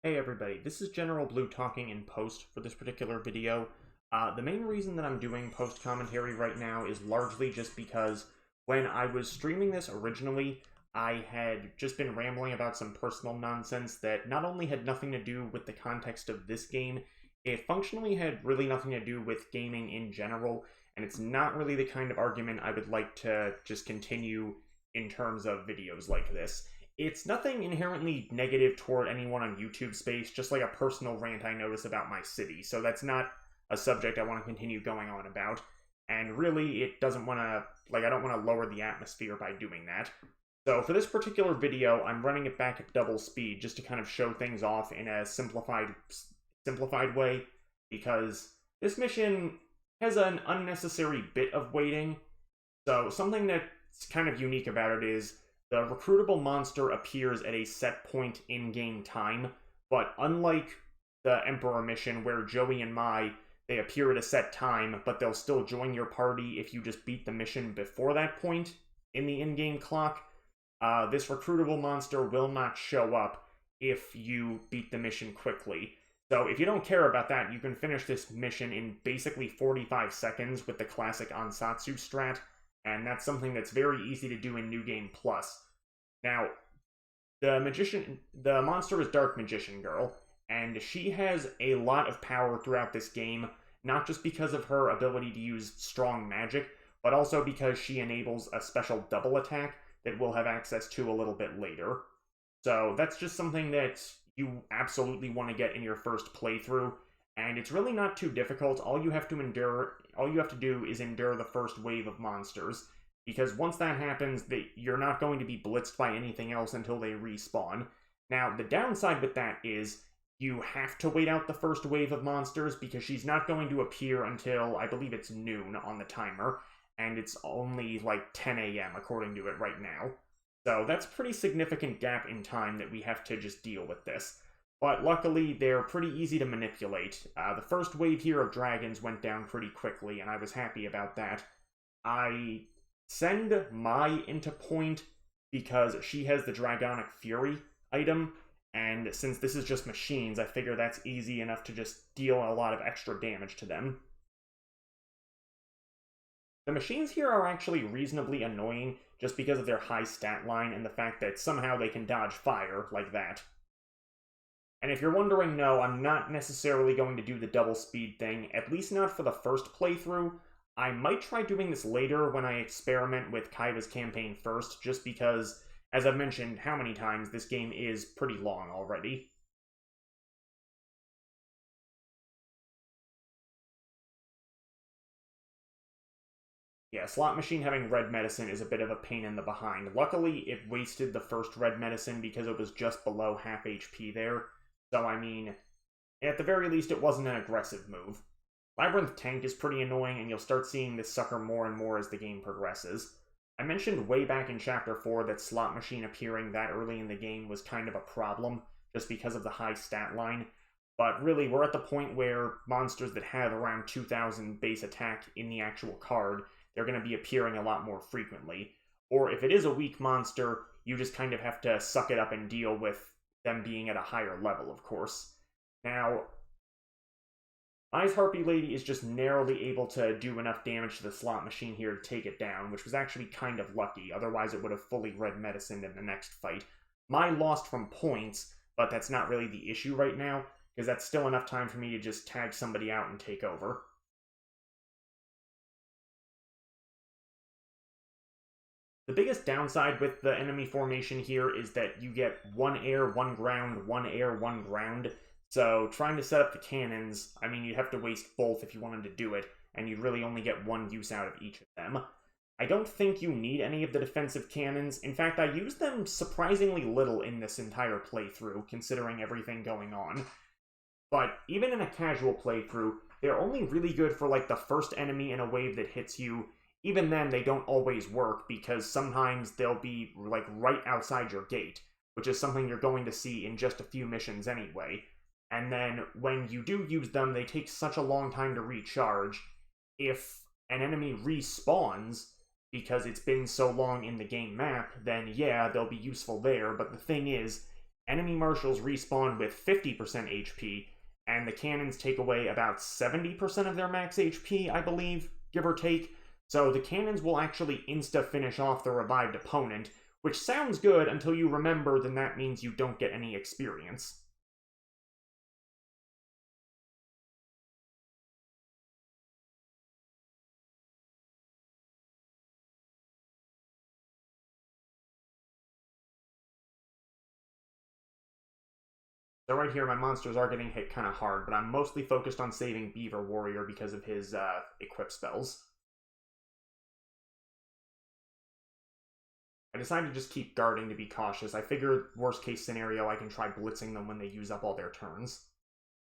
Hey everybody, this is General Blue talking in post for this particular video. The main reason that I'm doing post commentary right now is largely just because when I was streaming this originally, I had just been rambling about some personal nonsense that not only had nothing to do with the context of this game, it functionally had really nothing to do with gaming in general, and it's not really the kind of argument I would like to just continue in terms of videos like this. It's nothing inherently negative toward anyone on YouTube space, just like a personal rant I notice about my city. So that's not a subject I want to continue going on about. And really, it doesn't want to, I don't want to lower the atmosphere by doing that. So for this particular video, I'm running it back at double speed just to kind of show things off in a simplified way, because this mission has an unnecessary bit of waiting. So something that's kind of unique about it is the recruitable monster appears at a set point in game time, but unlike the Emperor mission where Joey and Mai, they appear at a set time, but they'll still join your party if you just beat the mission before that point in the in-game clock, this recruitable monster will not show up if you beat the mission quickly. So if you don't care about that, you can finish this mission in basically 45 seconds with the classic Ansatsu strat, and that's something that's very easy to do in New Game Plus. Now, the monster is Dark Magician Girl, and she has a lot of power throughout this game, not just because of her ability to use strong magic, but also because she enables a special double attack that we'll have access to a little bit later. So that's just something that you absolutely want to get in your first playthrough, and it's really not too difficult. All you have to do is endure the first wave of monsters, because once that happens, you're not going to be blitzed by anything else until they respawn. Now, the downside with that is you have to wait out the first wave of monsters, because she's not going to appear until, I believe it's noon on the timer, and it's only like 10 a.m. according to it right now. So that's a pretty significant gap in time that we have to just deal with this. But luckily, they're pretty easy to manipulate. The first wave here of dragons went down pretty quickly, and I was happy about that. I send Mai into point because she has the Dragonic Fury item, and since this is just machines, I figure that's easy enough to just deal a lot of extra damage to them. The machines here are actually reasonably annoying just because of their high stat line and the fact that somehow they can dodge fire like that. And if you're wondering, no, I'm not necessarily going to do the double speed thing, at least not for the first playthrough. I might try doing this later when I experiment with Kaiba's campaign first, just because, as I've mentioned how many times, this game is pretty long already. Yeah, Slot Machine having red medicine is a bit of a pain in the behind. Luckily, it wasted the first red medicine because it was just below half HP there. So, I mean, at the very least, it wasn't an aggressive move. Labyrinth Tank is pretty annoying, and you'll start seeing this sucker more and more as the game progresses. I mentioned way back in Chapter 4 that Slot Machine appearing that early in the game was kind of a problem, just because of the high stat line. But really, we're at the point where monsters that have around 2,000 base attack in the actual card, they're going to be appearing a lot more frequently. Or if it is a weak monster, you just kind of have to suck it up and deal with them being at a higher level, of course. Now, Mai's Harpy Lady is just narrowly able to do enough damage to the Slot Machine here to take it down, which was actually kind of lucky, otherwise it would have fully red medicined in the next fight. Mai lost from points, but that's not really the issue right now, because that's still enough time for me to just tag somebody out and take over. The biggest downside with the enemy formation here is that you get 1 air, 1 ground, 1 air, 1 ground. So trying to set up the cannons, I mean, you'd have to waste both if you wanted to do it, and you'd really only get 1 use out of each of them. I don't think you need any of the defensive cannons. In fact, I used them surprisingly little in this entire playthrough, considering everything going on. But even in a casual playthrough, they're only really good for, like, the first enemy in a wave that hits you. Even then, they don't always work, because sometimes they'll be, like, right outside your gate, which is something you're going to see in just a few missions anyway. And then, when you do use them, they take such a long time to recharge. If an enemy respawns, because it's been so long in the game map, then yeah, they'll be useful there, but the thing is, enemy marshals respawn with 50% HP, and the cannons take away about 70% of their max HP, I believe, give or take. So the cannons will actually insta-finish off the revived opponent, which sounds good until you remember then that means you don't get any experience. So right here, my monsters are getting hit kind of hard, but I'm mostly focused on saving Beaver Warrior because of his equip spells. I decided to just keep guarding to be cautious. I figure, worst case scenario, I can try blitzing them when they use up all their turns.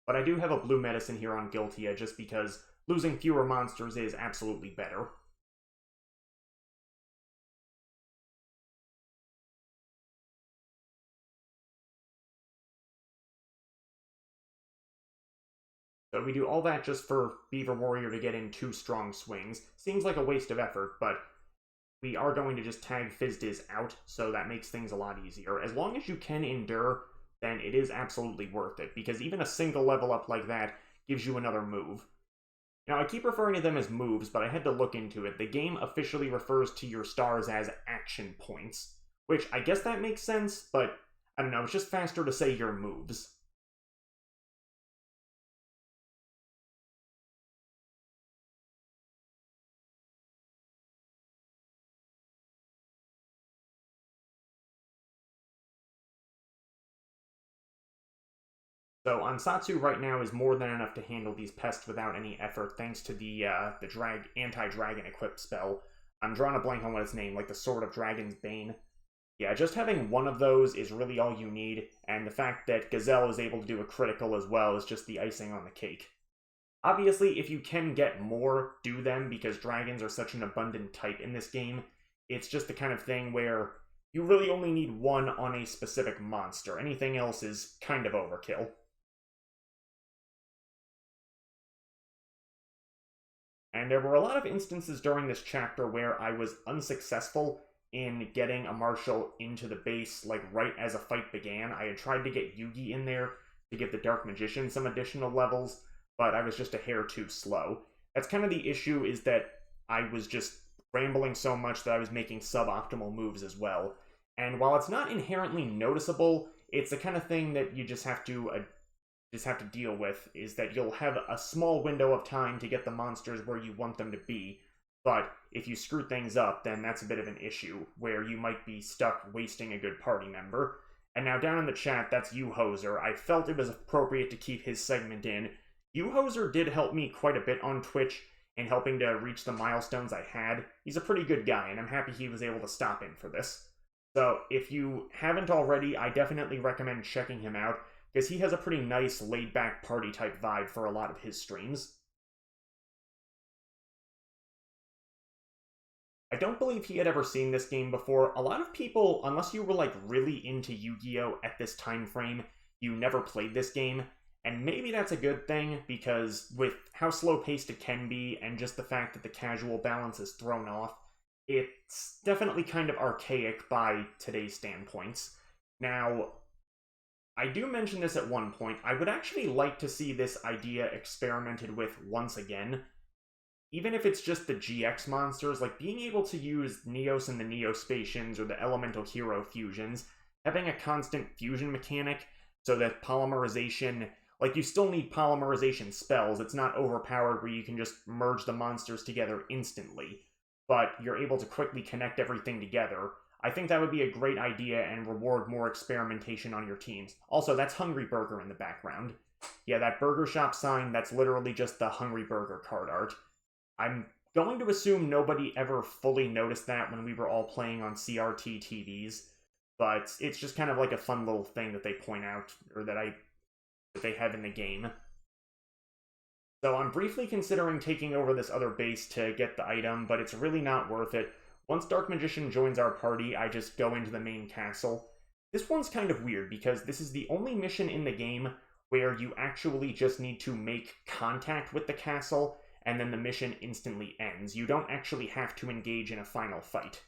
But I do have a blue medicine here on Guiltia just because losing fewer monsters is absolutely better. So we do all that just for Beaver Warrior to get in 2 strong swings. Seems like a waste of effort, but we are going to just tag Fizdiz out, so that makes things a lot easier. As long as you can endure, then it is absolutely worth it, because even a single level up like that gives you another move. Now, I keep referring to them as moves, but I had to look into it. The game officially refers to your stars as action points, which I guess that makes sense, but I don't know, it's just faster to say your moves. So Ansatsu right now is more than enough to handle these pests without any effort, thanks to the anti-dragon equip spell. I'm drawing a blank on what it's named, like the Sword of Dragon's Bane. Yeah, just having one of those is really all you need, and the fact that Gazelle is able to do a critical as well is just the icing on the cake. Obviously, if you can get more, do them, because dragons are such an abundant type in this game. It's just the kind of thing where you really only need one on a specific monster. Anything else is kind of overkill. And there were a lot of instances during this chapter where I was unsuccessful in getting a marshal into the base, like, right as a fight began. I had tried to get Yugi in there to give the Dark Magician some additional levels, but I was just a hair too slow. That's kind of the issue, is that I was just rambling so much that I was making suboptimal moves as well. And while it's not inherently noticeable, it's the kind of thing that you just have to deal with, is that you'll have a small window of time to get the monsters where you want them to be, but if you screw things up, then that's a bit of an issue, where you might be stuck wasting a good party member. And now down in the chat, that's Yuhoser. I felt it was appropriate to keep his segment in. Yuhoser did help me quite a bit on Twitch in helping to reach the milestones I had. He's a pretty good guy, and I'm happy he was able to stop in for this. So if you haven't already, I definitely recommend checking him out, because he has a pretty nice, laid-back party-type vibe for a lot of his streams. I don't believe he had ever seen this game before. A lot of people, unless you were, like, really into Yu-Gi-Oh! At this time frame, you never played this game. And maybe that's a good thing, because with how slow-paced it can be, and just the fact that the casual balance is thrown off, it's definitely kind of archaic by today's standpoints. Now, I do mention this at one point. I would actually like to see this idea experimented with once again. Even if it's just the GX monsters, like being able to use Neos and the Neospatians or the Elemental Hero fusions, having a constant fusion mechanic so that polymerization, like you still need polymerization spells, it's not overpowered where you can just merge the monsters together instantly, but you're able to quickly connect everything together. I think that would be a great idea and reward more experimentation on your teams. Also, that's Hungry Burger in the background. Yeah, that burger shop sign, that's literally just the Hungry Burger card art. I'm going to assume nobody ever fully noticed that when we were all playing on CRT TVs, but it's just kind of like a fun little thing that they point out, or that they have in the game. So I'm briefly considering taking over this other base to get the item, but it's really not worth it. Once Dark Magician joins our party, I just go into the main castle. This one's kind of weird, because this is the only mission in the game where you actually just need to make contact with the castle, and then the mission instantly ends. You don't actually have to engage in a final fight.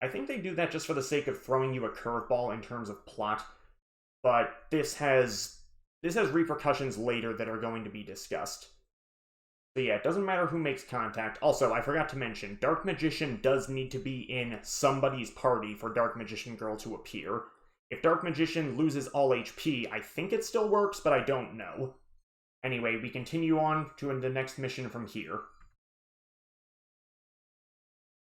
I think they do that just for the sake of throwing you a curveball in terms of plot, but this has repercussions later that are going to be discussed. So yeah, it doesn't matter who makes contact. Also, I forgot to mention, Dark Magician does need to be in somebody's party for Dark Magician Girl to appear. If Dark Magician loses all HP, I think it still works, but I don't know. Anyway, we continue on to the next mission from here.